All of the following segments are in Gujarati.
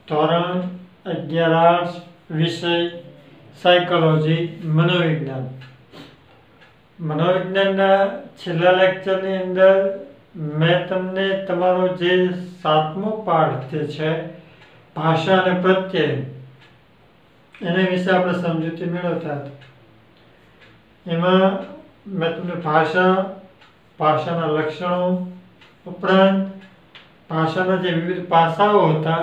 ધોરણ 11 આર્ટ્સ, વિષય સાયકોલોજી, મનોવિજ્ઞાન. મનોવિજ્ઞાનના છેલ્લા લેક્ચરની અંદર મેં તમને તમારો જે 7મો પાઠ જે છે ભાષા અને પ્રત્યય, એના વિશે આપણે સમજૂતી મેળવતા હતા. એમાં મેં તમને ભાષાના લક્ષણો ઉપરાંત ભાષાના જે વિવિધ પાસાઓ હતા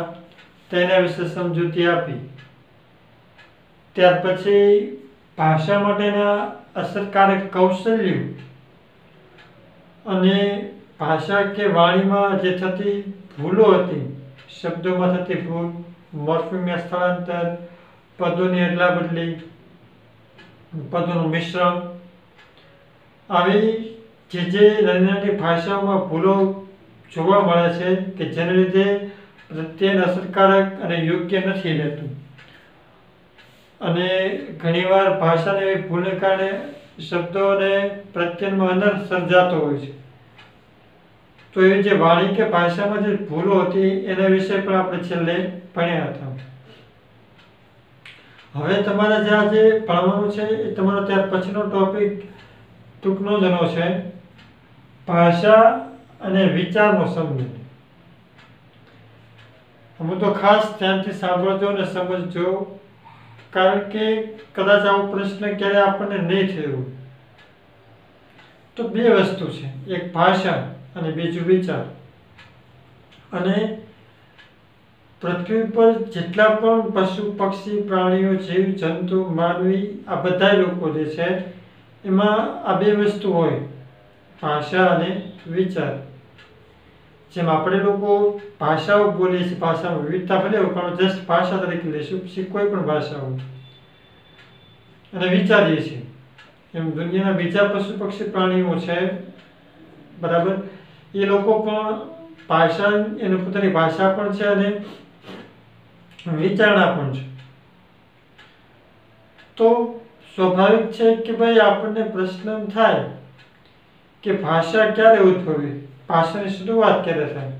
તેના વિશે સમજૂતી આપી. ત્યાર પછી ભાષા માટેના અસરકારક કૌશલ્યો અને ભાષા કે વાણીમાં જે થતી ભૂલો હતી, શબ્દોમાં થતી ભૂલ, મોર્ફિમના સ્થળાંતર, પદોની અદલા બદલી, પદોનું મિશ્રણ, આવી જે નાની ભાષાઓમાં ભૂલો જોવા મળે છે કે જેને લીધે પ્રત્યયન અસરકારક અને યોગ્ય નથી રહેતું. અને ઘણીવાર ભાષાની એવી ભૂલને કારણે શબ્દો અને પ્રત્યયનમાં અનર્થ સર્જાતો હોય છે. તો એવી જે વાણી કે ભાષામાં જે ભૂલો હતી એના વિશે પણ આપણે છેલ્લે ભણ્યા હતા. હવે તમારે જે આજે ભણવાનું છે એ તમારો ત્યાર પછીનો ટોપિક ટૂંકનો જનો છે ભાષા અને વિચારનો સંબંધ. હું તો ખાસ ધ્યાનથી સાંભળજો અને સમજજો, કારણ કે કદાચ આવો પ્રશ્ન ક્યારે આપણને નહીં થયો. તો બે વસ્તુ છે, એક ભાષા અને બીજું વિચાર. અને પૃથ્વી પર જેટલા પણ પશુ, પક્ષી, પ્રાણીઓ, જીવ, જંતુ, માનવી, આ બધા લોકો જે છે એમાં આ બે વસ્તુ હોય, ભાષા અને વિચાર. જેમ આપણે લોકો ભાષાઓ બોલીએ છીએ, ભાષામાં વિવિધતા ભલે હોય પણ જસ્ટ ભાષા તરીકે લઈશું, પછી કોઈ પણ ભાષા હોય અને વિચારીએ છીએ. એમ દુનિયાના બીજા પશુ, પક્ષી, પ્રાણીઓ છે, બરાબર, એ લોકો પણ ભાષા, એની પોતાની ભાષા પણ છે અને વિચારણા પણ છે. તો સ્વાભાવિક છે કે ભાઈ આપણને પ્રશ્ન થાય કે ભાષા ક્યારે ઉદ્ભવી, ભાષાની શરૂઆત ક્યારે થાય.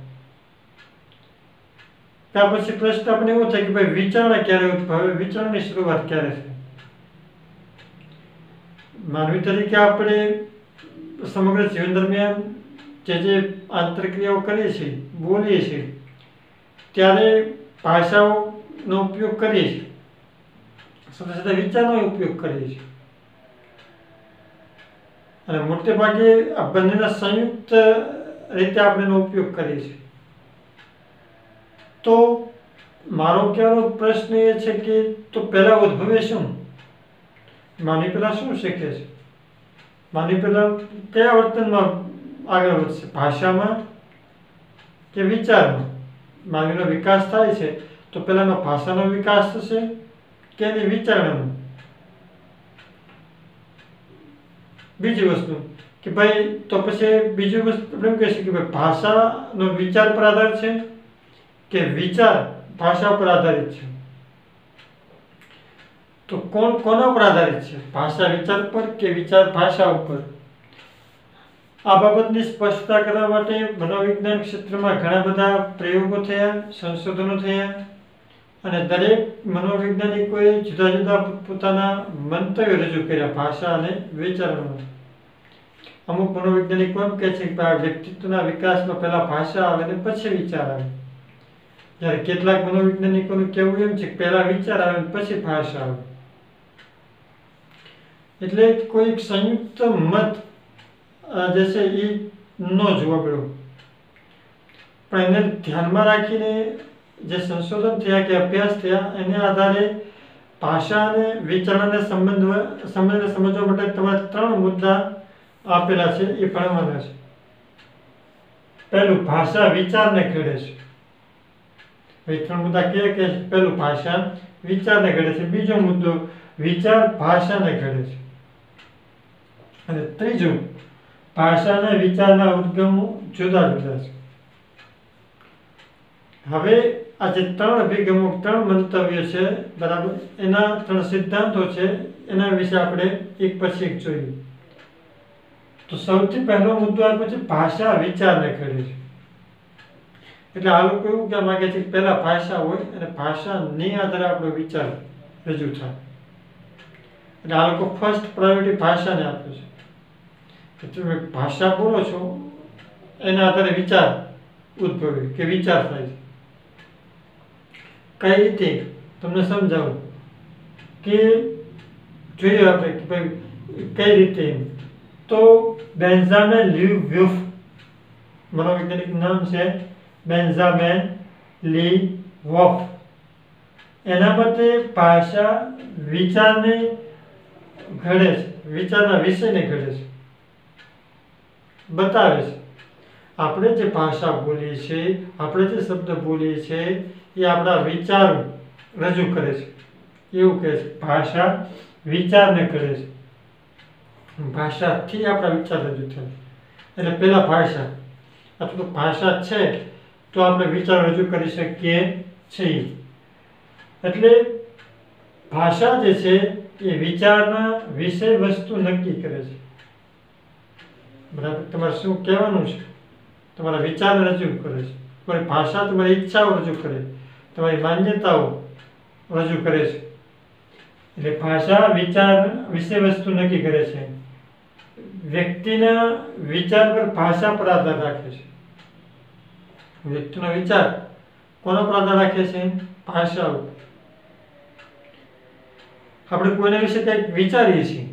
ત્યાર પછી પ્રશ્ન આપણે એવો થાય કે ભાઈ વિચારણા ક્યારે ઉદ્ભવે, વિચારણાની શરૂઆત ક્યારે થાય. માનવી તરીકે આપણે સમગ્ર જીવન દરમિયાન જે આંતરક્રિયાઓ કરીએ છીએ, બોલીએ છીએ, ત્યારે ભાષાઓનો ઉપયોગ કરીએ છીએ, સાથે સાથે વિચારનો ઉપયોગ કરીએ છીએ. અને મોટે ભાગે આ બંનેના સંયુક્ત રીતે આપણે એનો ઉપયોગ કરીએ છીએ. તો મારો કહેવાનો પ્રશ્ન એ છે કે તો પહેલા ઉદ્ભવે શું? માનવી પહેલા શું શીખે છે? માનવી પહેલા કયા વર્તનમાં આગળ વધશે, ભાષામાં કે વિચારમાં? માનવીનો વિકાસ થાય છે તો પહેલાનો ભાષાનો વિકાસ થશે કે એની વિચારણાનો? બીજી વસ્તુ કે ભાઈ તો પછી બીજી વસ્તુ આપણે એમ કહીએ કે ભાઈ ભાષાનો વિચાર પર આધાર છે કે વિચાર ભાષા પર આધારિત છે? તો કોના પર આધારિત છે? ભાષા વિચાર પર કે વિચાર ભાષા ઉપર? આ બાબતની સ્પષ્ટતા કરવા માટે મનોવિજ્ઞાન ક્ષેત્રમાં ઘણા બધા પ્રયોગો થયા, સંશોધનો થયા અને દરેક મનોવૈજ્ઞાનિકોએ જુદા જુદા પોતાના મંતવ્યો રજૂ કર્યા ભાષા અને વિચારમાં. અમુક મનોવૈજ્ઞાનિકો એમ કહે છે કે આ વ્યક્તિત્વના વિકાસમાં પહેલા ભાષા આવે ને પછી વિચાર આવે, જ્યારે કેટલાક મનોવૈજ્ઞાનિકોનું કહેવું એમ છે કે પહેલા વિચાર આવે ને પછી ભાષા આવે. એટલે કોઈ સંયુક્ત મત જે છે એ ન જોવા મળ્યો. પણ એને ધ્યાનમાં રાખીને જે સંશોધન થયા કે અભ્યાસ થયા એને આધારે ભાષા અને વિચારણાને સંબંધને સમજવા માટે તમારે 3 મુદ્દા આપેલા છે, એ ભણવાના છે. પહેલું, ભાષા વિચારને ઘડે છે. એ 3 મુદ્દા કે પહેલું, ભાષા વિચારને ઘડે છે. બીજો મુદ્દો, વિચાર ભાષાને ઘડે છે. અને ત્રીજું, ભાષા અને વિચારના ઉદ્ગમો જુદા જુદા છે. હવે આ જે 3 અભિગમો, 3 મંતવ્યો છે, બરાબર, એના 3 સિદ્ધાંતો છે, એના વિશે આપણે એક પછી એક જોઈએ. તો સૌથી પહેલો મુદ્દો આપ્યો છે ભાષા વિચારને ઘડે છે. એટલે આ લોકો એવું કહેવા માંગે છે કે પહેલા ભાષા હોય અને ભાષાની આધારે આપણો વિચાર રજૂ થાય. એટલે આ લોકો ફર્સ્ટ પ્રાયોરિટી ભાષાને આપે છે કે તમે ભાષા બોલો છો એના આધારે વિચાર ઉદ્ભવે કે વિચાર થાય છે. કઈ રીતે તમને સમજાવું કે જોઈએ આપણે કે ભાઈ કઈ રીતે. તો બેન્જામિન લી વોલ્ફ, મનોવૈજ્ઞાનિક નામ છે બેન્જામિન લી વોલ્ફ. એના મતે ભાષા વિચારને ઘડે છે, વિચારના વિષયને ઘડે છે, બતાવે છે. આપણે જે ભાષા બોલીએ છીએ, આપણે જે શબ્દ બોલીએ છીએ એ આપણા વિચાર રજૂ કરે છે. એવું કહે છે ભાષા વિચારને કરે છે, ભાષાથી આપણા વિચાર રજૂ થાય. એટલે પહેલા ભાષા અથવા તો ભાષા છે તો આપણે વિચાર રજૂ કરી શકીએ છીએ. એટલે ભાષા જે છે એ વિચારના વિષય વસ્તુ નક્કી કરે છે. બરાબર, તમારે શું કહેવાનું છે, તમારા વિચાર રજૂ કરે છે. કોઈ ભાષા તમારી ઈચ્છાઓ રજૂ કરે, તમારી માન્યતાઓ રજૂ કરે છે. એટલે ભાષા વિચાર વિષય વસ્તુ નક્કી કરે છે. વ્યક્તિના વિચાર પર ભાષા પર આધાર રાખે છે. વ્યક્તિનો વિચાર કોના પર આધાર રાખે છે? ભાષા ઉપર. આપણે કોઈના વિશે કંઈક વિચારીએ છીએ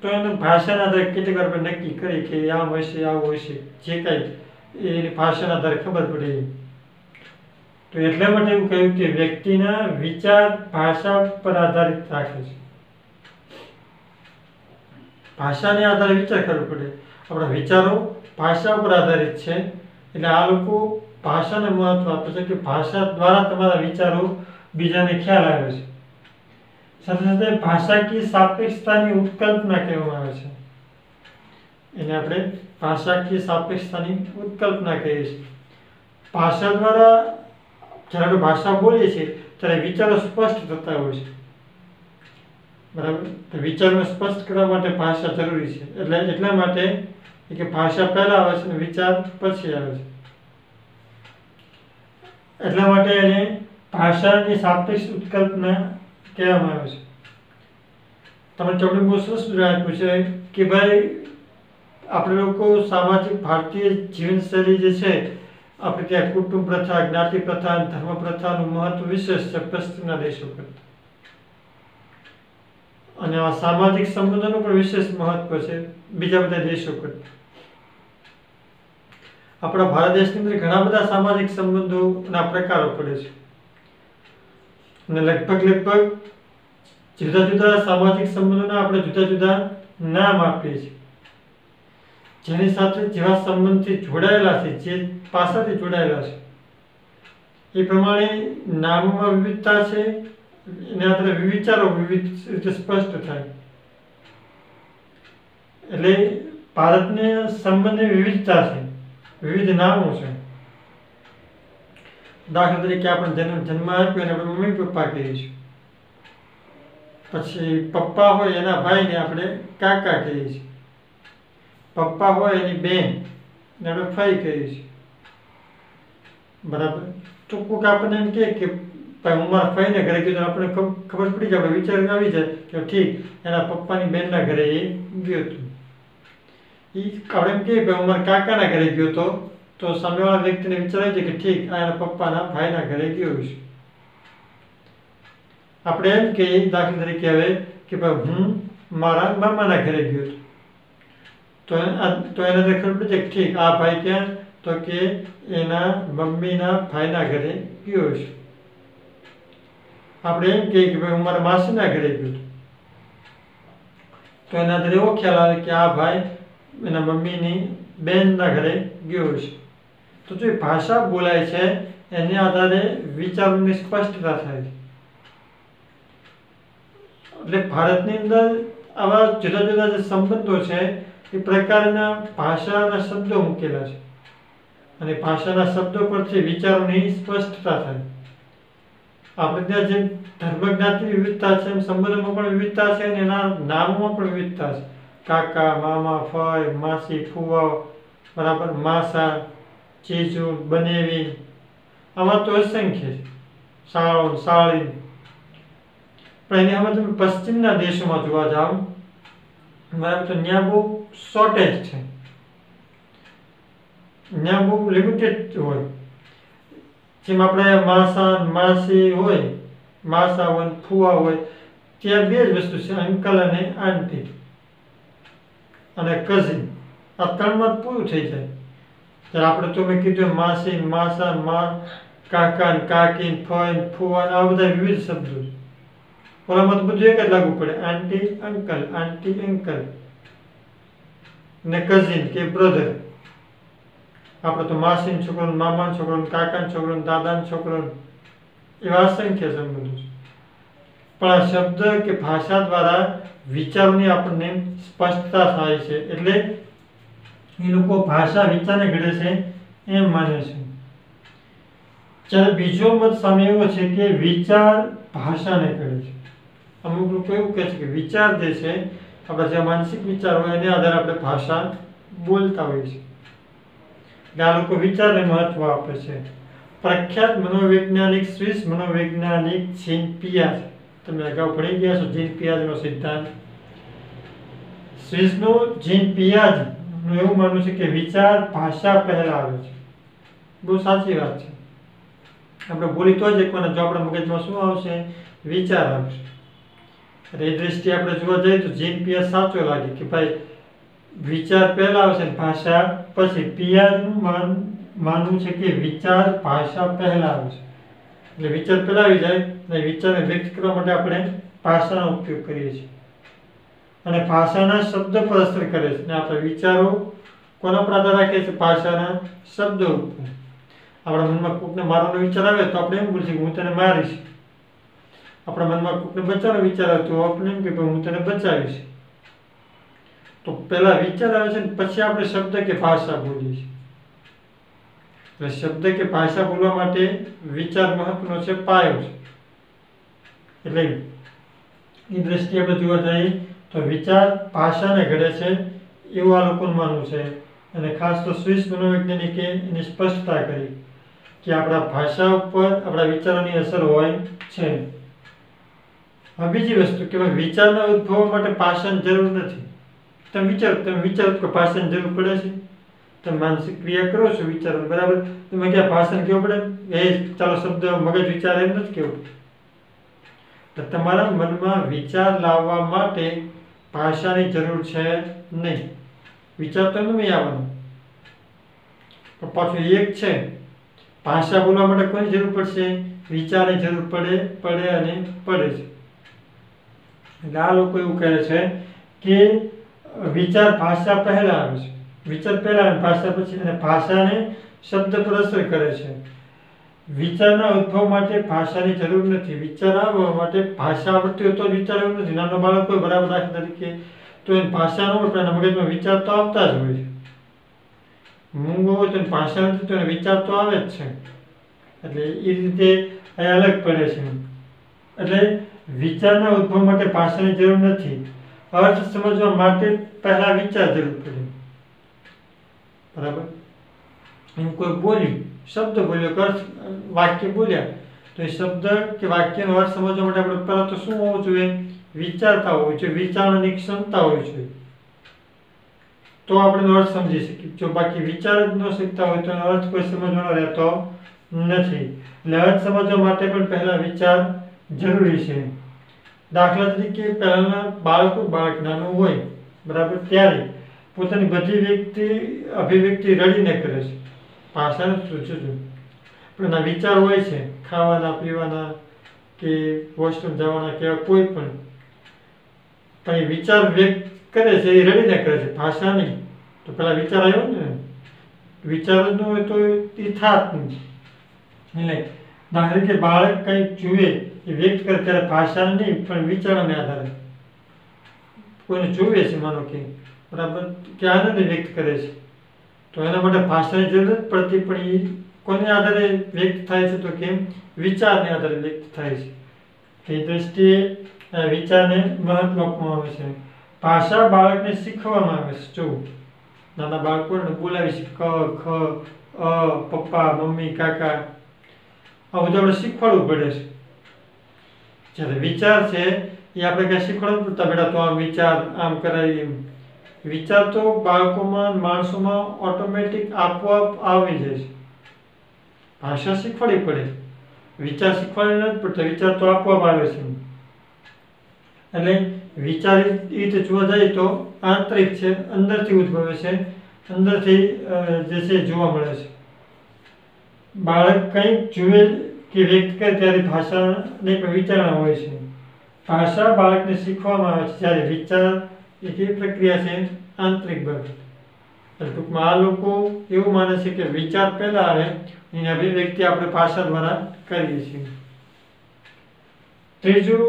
તો એને ભાષાના આધારે કેટલીક વાર આપણે નક્કી કરીએ કે આમ હશે, આવું હશે, જે કાંઈ એની ભાષાના આધારે ખબર પડે. તો એટલા માટે એવું કહ્યું કે વ્યક્તિના વિચાર ભાષા પર આધારિત રાખે છે. ભાષાને આધારે વિચાર કરવો પડે. આપણા વિચારો ભાષા પર આધારિત છે. એટલે આ લોકો ભાષાને મહત્વ આપે છે કે ભાષા દ્વારા તમારા વિચારો બીજાને ખ્યાલ આવે છે. સાથે સાથે ભાષાકીય સાપેક્ષતાની ઉત્કલ્પના કહેવામાં આવે છે. એને આપણે ભાષાકીય સાપેક્ષતાની ઉત્કલ્પના કહીએ છીએ. ભાષા દ્વારા જ્યારે આપણે ભાષા બોલીએ છીએ ત્યારે વિચારો સ્પષ્ટ થતા હોય છે. બરાબર, તો વિચારને સ્પષ્ટ કરવા માટે ભાષા જરૂરી છે. એટલા માટે કે ભાષા પહેલા આવે છે અને વિચાર પછી આવે છે. એટલા માટે એને ભાષાની સાપેક્ષ ઉત્કલ્પના કહેવામાં આવે છે. તમે ચોપડી બહુ સરસ આપ્યું છે કે ભાઈ આપણે લોકો સામાજિક ભારતીય જીવનશૈલી જે છે, આપણે ત્યાં કુટુંબ પ્રથા, જ્ઞાતિ પ્રથા, ધર્મ પ્રથાનું મહત્વ વિશેષ છે પશ્ચિમના દેશો કરતા. અને આ સામાજિક સંબંધોનું પણ વિશેષ મહત્વ છે બીજા બધા દેશો કરતા. આપણા ભારત દેશની અંદર ઘણા બધા સામાજિક સંબંધોના પ્રકારો પડે છે અને લગભગ જુદા જુદા સામાજિક સંબંધોના આપણે જુદા જુદા નામ આપીએ છીએ. જેની સાથે જેવા સંબંધથી જોડાયેલા છે, જે પાસાથી જોડાયેલા છે, એ પ્રમાણે નામોમાં વિવિધતા છે. એના આધારે વિચારો વિવિધ રીતે સ્પષ્ટ થાય. એટલે ભારતને સંબંધની વિવિધતા છે, વિવિધ નામો છે. દાખલા તરીકે આપણે જન્મ આપ્યો અને આપણે મમ્મી પપ્પા કહીએ છીએ. પછી પપ્પા હોય એના ભાઈને આપણે કાકા કહીએ છીએ. પપ્પા હોય એની બેન ને આપણે ફઈ કહીએ છીએ. બરાબર, તો કોઈક આપણને એમ કહે કે ભાઈ હું મારા ફઈને ઘરે ગયો, આપણે ખબર પડી જાય, આપણે વિચાર આવી જાય કે ઠીક એના પપ્પાની બેનના ઘરે એ ગયો હતો. એ આપણે એમ કહીએ ભાઈ હું મારા કાકાના ઘરે ગયો હતો, તો સામેવાળા વ્યક્તિને વિચાર આવી જાય કે ઠીક આ એના પપ્પાના ભાઈના ઘરે ગયો છે. આપણે એમ કહીએ દાખલા તરીકે હવે કે ભાઈ હું મારા મામાના ઘરે ગયો હતો, તો એને ખબર પડી જાય કે ઠીક આ ભાઈ ક્યાં, તો કે એના મમ્મીના ભાઈના ઘરે ગયો છે. આપણે એમ કહીએ કે ભાઈ હું મારા માસીના ઘરે ગયો હતો, તો એના આધારે એવો ખ્યાલ આવે કે આ ભાઈ એના મમ્મીની બેનના ઘરે ગયો છે. તો જે ભાષા બોલાય છે એના આધારે વિચારોની સ્પષ્ટતા થાય છે. એટલે ભારતની અંદર આવા જુદા જુદા જે સંબંધો છે એ પ્રકારના ભાષાના શબ્દો મૂકેલા છે અને ભાષાના શબ્દો પરથી વિચારોની સ્પષ્ટતા થાય. આપણે ત્યાં જેમ ધર્મ જ્ઞાતિની વિવિધતા છે એમ સંબંધોમાં પણ વિવિધતા છે અને એના નામોમાં પણ વિવિધતા છે. કાકા, મામા, ફઈ, માસી, ફુવા, બરાબર, માસા, ચીજો બનેવી, આમાં તો અસંખ્ય છે, શાળો શાળી. પણ એની આમાં તમે પશ્ચિમના દેશોમાં જોવા જાઓ બરાબર, તો ત્યાં બહુ શોર્ટેજ છે, ત્યાં બહુ લિમિટેડ હોય. જેમ આપણે માસા માસી હોય, માસા હોય ફુવા હોય, ત્યાં બે જ વસ્તુ છે, અંકલ અને આંટી અને કઝિન. આ ત્રણમાં જ પૂરું થઈ જાય. ત્યારે આપણે તો મેં કીધું માસી માસા કાકા કાકી ફઈ ફુવા, આ બધા વિવિધ શબ્દો. ઓલામાં તો બધું એક જ લાગુ પડે, આંટી અંકલ ને કઝિન કે બ્રધર. આપણે તો માસીનો છોકરો, મામાનો છોકરો, કાકાનો છોકરો, દાદાનો છોકરો, એવા અસંખ્ય સંબંધો છે. પણ આ શબ્દ કે ભાષા દ્વારા વિચારોની આપણને સ્પષ્ટતા થાય છે, એટલે એ લોકો ભાષા વિચારને ઘડે છે એમ માને છે. જ્યારે બીજો મત સામે એવો છે કે વિચાર ભાષાને ઘડે છે. અમુક લોકો એવું કહે છે કે વિચાર જે છે, આપણા જે માનસિક વિચાર હોય એને આધારે આપણે ભાષા બોલતા હોઈએ છીએ. આ લોકો વિચારને મહત્વ આપે છે. પ્રખ્યાત મનોવૈજ્ઞાનિક સ્વિસ મનોવૈજ્ઞાનિક જીન પિયાજ, તમે અગાઉ ભણી ગયા છો જીન પિયાજનો સિદ્ધાંત. સ્વિસનો જીન પિયાજનું એવું માનવું છે કે વિચાર ભાષા પહેલા આવે છે. બહુ સાચી વાત છે. આપણે બોલી તો જ એકવાર, જો આપણા મગજમાં શું આવશે, વિચાર આવશે. એટલે એ દ્રષ્ટિએ આપણે જોવા જઈએ તો જીન પિયાજ સાચો લાગે કે ભાઈ વિચાર પહેલા આવશે ને ભાષા પછી. પિયાજનું માનવું છે કે વિચાર ભાષા પહેલા આવે છે. એટલે વિચાર પહેલા આવી જાય અને વિચારને વ્યક્ત કરવા માટે આપણે ભાષાનો ઉપયોગ કરીએ છીએ અને ભાષાના શબ્દ પર અસર કરે છે. અને આપણા વિચારો કોના પર આધાર રાખે છે? ભાષાના શબ્દો ઉપર. આપણા મનમાં કોકને મારવાનો વિચાર આવે તો આપણે એમ બોલીએ કે હું તને મારીશ. આપણા મનમાં કોકને બચાવવાનો વિચાર આવે તો આપણે એમ કે હું તને બચાવીશ. તો પહેલા વિચાર આવે છે ને પછી આપણે શબ્દ કે ભાષા બોલીએ છીએ. એટલે શબ્દ કે ભાષા બોલવા માટે વિચાર મહત્વનો છે, પાયો છે. એટલે એ દ્રષ્ટિએ આપણે જોવા જઈએ તો વિચાર ભાષાને ઘડે છે એવું આ લોકોનું માનવું છે. અને ખાસ તો સ્વિસ મનોવૈજ્ઞાનિકે એની સ્પષ્ટતા કરી કે આપણા ભાષા ઉપર આપણા વિચારોની અસર હોય છે. હવે બીજી વસ્તુ કે વિચારના ઉદ્ભવ માટે ભાષાની જરૂર નથી. તમે વિચારો કે ભાષાની જરૂર પડે છે? તમે માનસિક ક્રિયા કરો છો વિચારો, બરાબર? તમે ક્યાં ભાષાને કેવું પડે એ ચાલો શબ્દ મગજ વિચાર એમ નથી કેવું. તો તમારા મનમાં વિચાર લાવવા માટે ભાષાની જરૂર છે નહીં. વિચાર તો નહીં આવવાનો, પણ પાછું એક છે ભાષા બોલવા માટે કોની જરૂર પડશે? વિચારની જરૂર પડે અને પડે છે. એટલે આ લોકો એવું કહે છે કે વિચાર ભાષા પહેલા આવે છે. વિચાર પહેલા આવે ભાષા પછી, અને ભાષાને શબ્દ પર અસર કરે છે. વિચારના ઉદ્ભવ માટે ભાષાની જરૂર નથી. વિચાર આવવા માટે ભાષા આવડતી હોય તો વિચાર એવું નથી. નાનો બાળક હોય બરાબર દાખલા તરીકે, તો એને ભાષા ન હોય પણ એના મગજમાં વિચાર તો આવતા જ હોય છે. મૂંગો હોય તો ભાષા નથી તો એને વિચાર તો આવે જ છે. એટલે એ રીતે એ અલગ પડે છે. એટલે વિચારના ઉદ્ભવ માટે ભાષાની જરૂર નથી. અર્થ સમજવા માટે પહેલા વિચાર જરૂર પડે, બરાબર? એમ કોઈ બોલ્યું, શબ્દ બોલ્યો, અર્થ વાક્ય બોલ્યા, તો એ શબ્દ કે વાક્યનો અર્થ સમજવા માટે આપણે પહેલા તો શું હોવું જોઈએ? વિચારતા હોવું જોઈએ, વિચારવાની ક્ષમતા હોવી જોઈએ. તો આપણે અર્થ સમજી શકીએ. જો બાકી વિચાર જ ન શકતા હોય તો એનો અર્થ કોઈ સમજવાનો રહેતો નથી. એટલે અર્થ સમજવા માટે પણ પહેલા વિચાર જરૂરી છે. દાખલા તરીકે પહેલાના બાળક નાનું હોય, બરાબર, ત્યારે પોતાની બધી અભિવ્યક્તિ રડીને કરે છે. ભાષા સૂચવું પણ એના વિચાર હોય છે, ખાવાના પીવાના કે વોશરૂમ જવાના કે કોઈ પણ એ વિચાર વ્યક્ત કરે છે, એ રડીને કરે છે, ભાષા નહીં. તો પેલા વિચાર આવ્યો ને, વિચાર જ ન હોય તો એ થાત નહીં. એટલે દાખલા તરીકે બાળક કંઈક જુએ એ વ્યક્ત કરે ત્યારે ભાષા નહીં પણ વિચારોને આધારે કોઈને જુએ છે, માનો કે બરાબર, કે આનંદ વ્યક્ત કરે છે, તો એના માટે ભાષાની જરૂર જ પડતી. પણ એ કોને આધારે વ્યક્ત થાય છે? તો કેમ વિચારને આધારે વ્યક્ત થાય છે. એ દ્રષ્ટિએ વિચારને મહત્વ આપવામાં આવે છે. ભાષા બાળકને શીખવામાં આવે છે. જો નાના બાળકોને બોલાવી છે ક ખ પપ્પા, મમ્મી, કાકા આ બધું આપણે શીખવાડવું પડે છે. જ્યારે વિચાર છે એ આપણે કઈ શીખવાડવું પડતા બેટા તો આમ વિચાર, આમ કરાય એમ. વિચાર તો બાળકોમાં, માણસોમાં ઓટોમેટિક આપોઆપ આવી જાય છે. ભાષા શીખવાડવી પડે, વિચાર શીખવાડવી નથી પડતા, વિચાર તો આપોઆપ આવે છે. એટલે વિચાર એ રીતે જોવા જઈએ તો આંતરિક છે, અંદરથી ઉદ્ભવે છે, અંદરથી જે છે જોવા મળે છે. બાળક કંઈક જુએ કે વ્યક્ત કરે ત્યારે ભાષાની પણ વિચારણા હોય છે. ભાષા બાળકને શીખવામાં આવે છે, જ્યારે વિચાર એ કેવી પ્રક્રિયા છે, આંતરિક બાબત. ટૂંકમાં આ લોકો એવું માને છે કે વિચાર પહેલા આવે, એની અભિવ્યક્તિ આપણે ભાષા દ્વારા કરીએ છીએ. ત્રીજું,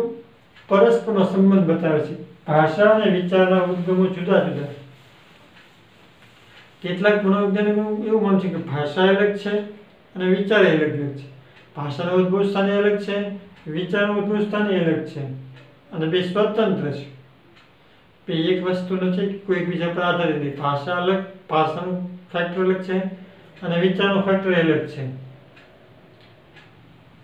પરસ્પરનો સંબંધ બતાવે છે. ભાષા અને વિચારના ઉદ્ગમો જુદા જુદા. કેટલાક મનોવૈજ્ઞાનિકો એવું માને છે કે ભાષા અલગ છે અને વિચાર અલગ છે. ભાષાનું ઉદ્ભવ સ્થાન અલગ છે, વિચારનું ઉદ્ભવ સ્થાન અલગ છે, અને બે સ્વતંત્ર છે. એક વસ્તુ નથી કે કોઈ બીજા પર આધારિત નથી. ભાષા અલગ, ભાષાનું ફેક્ટર અલગ છે અને વિચારનું ફેક્ટર અલગ છે.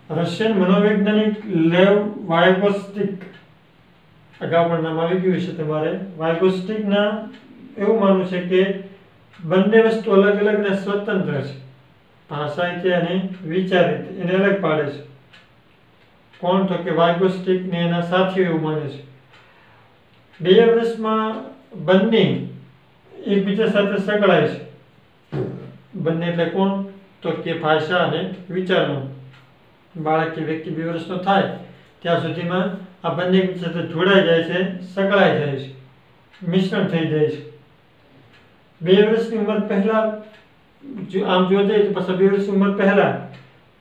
રશિયન મનોવૈજ્ઞાનિક લેવ વાયગોસ્ટિક, અગાઉ પણ નામ આવી ગયું છે તમારે, વાયગોસ્ટિકના એવું માનવું છે કે બંને વસ્તુ અલગ અલગ અને સ્વતંત્ર છે. ભાષા રીતે અને વિચાર રીતે એને અલગ પાડે છે. કોણ? તો કે વાયગોસ્ટિક ને એના સાથીઓ એવું માને છે. 2 વર્ષમાં બંને એકબીજા સાથે સંકળાય છે. બંને એટલે કોણ? તો કે ભાષા અને વિચારનો. બાળક કે વ્યક્તિ 2 વર્ષનો થાય ત્યાં સુધીમાં આ બંને એકબીજા સાથે જોડાઈ જાય છે, સંકળાઈ જાય છે, મિશ્રણ થઈ જાય છે. 2 વર્ષની ઉંમર પહેલા આમ જોવા જઈએ તો પછી 2 વર્ષની ઉંમર પહેલા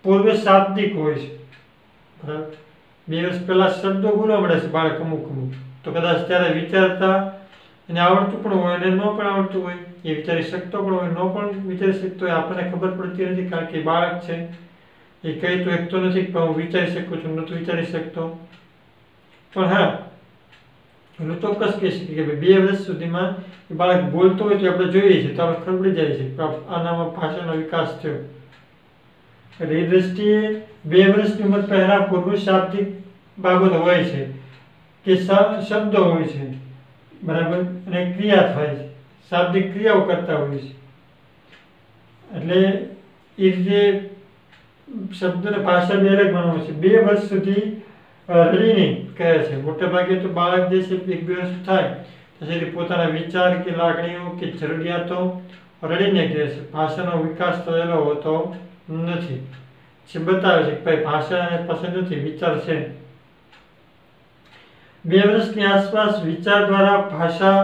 પૂર્વે શાબ્દિક હોય છે. બરાબર, 2 વર્ષ પહેલા શબ્દો બોલવા મળે છે બાળક અમુક તો કદાચ ત્યારે વિચારતા એને આવડતું પણ હોય અને ન પણ આવડતું હોય, એ વિચારી શકતો પણ હોય, ન પણ વિચારી શકતો હોય, આપણને ખબર પડતી નથી કારણ કે બાળક છે. એ કહી તો એકતો નથી પણ હું વિચારી શકું છું, નહોતું વિચારી શકતો. પણ હા, એનું ચોક્કસ કહી શકીએ કે 2 વર્ષ સુધીમાં એ બાળક બોલતો હોય તો આપણે જોઈએ છીએ તો આપણે ખબર પડી જાય છે કે આનામાં ભાષાનો વિકાસ થયો. એટલે એ દ્રષ્ટિએ 2 વર્ષની ઉંમર પહેલા પૂર્વ શાબ્દિક બાબત હોય છે કે શબ્દો હોય છે, બરાબર, અને ક્રિયા થાય છે, શાબ્દિક ક્રિયાઓ કરતા હોય છે. એટલે એ રીતે શબ્દ અને ભાષા બે અલગ માનવામાં છે. 2 વર્ષ સુધી રડીને કહે છે. મોટે ભાગે તો બાળક જે છે 1-2 વર્ષ થાય પછી પોતાના વિચાર કે લાગણીઓ કે જરૂરિયાતો રડીને કહે છે. ભાષાનો વિકાસ થયેલો હોતો નથી. જે બતાવે છે કે ભાઈ ભાષા એને પસંદ નથી, વિચાર છે. 2 વર્ષની આસપાસ વિચાર દ્વારા ભાષા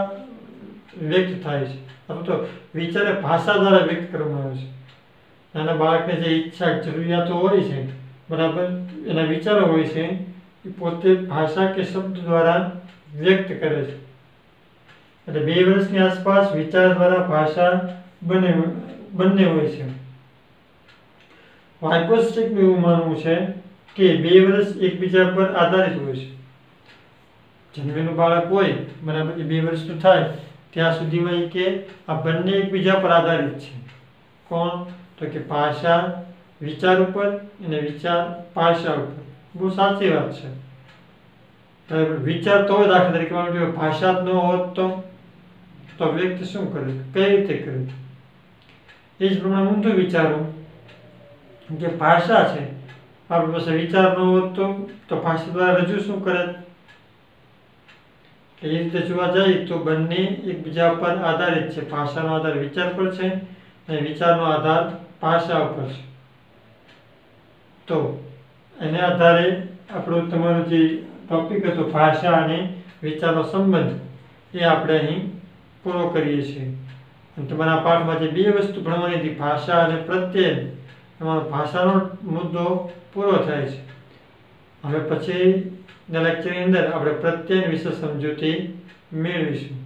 વ્યક્ત થાય છે, અથવા તો વિચાર ભાષા દ્વારા વ્યક્ત કરવામાં આવે છે. નાના બાળકને જે ઈચ્છા, જરૂરિયાતો હોય છે, બરાબર, એના વિચારો હોય છે, એ પોતે ભાષા કે શબ્દ દ્વારા વ્યક્ત કરે છે. એટલે 2 વર્ષની આસપાસ વિચાર દ્વારા ભાષા બંને હોય છે. વાયગોસ્ટિકનું એવું માનવું છે કે 2 વર્ષ એકબીજા પર આધારિત હોય છે. જન્મેલું બાળક હોય, બરાબર, એ 2 વર્ષનું થાય ત્યાં સુધીમાં એ કે આ બંને એકબીજા પર આધારિત છે. કોણ? તો કે ભાષા વિચાર ઉપર અને વિચાર ભાષા ઉપર. બહુ સાચી વાત છે. બરાબર, વિચાર તો હોય, દાખલા તરીકે ભાષા જ ન હોત તો વ્યક્તિ શું કરે, કઈ રીતે કરે? એ જ પ્રમાણે ઊંધું વિચારો કે ભાષા છે, આપણી પાસે વિચાર ન હોત તો ભાષા દ્વારા રજૂ શું કરે? એ રીતે જોવા જઈએ તો બંને એકબીજા પર આધારિત છે. ભાષાનો આધાર વિચાર પર છે અને વિચારનો આધાર ભાષા ઉપર છે. તો એના આધારે આપણો તમારો જે ટોપિક હતો ભાષા અને વિચારનો સંબંધ એ આપણે અહીં પૂરો કરીએ છીએ. અને તમારા પાઠમાં જે 2 વસ્તુ ભણવાની હતી, ભાષા અને પ્રત્યય, એમાં ભાષાનો મુદ્દો પૂરો થાય છે. હવે પછીના લેક્ચરની અંદર આપણે પ્રત્યય વિશે સમજૂતી મેળવીશું.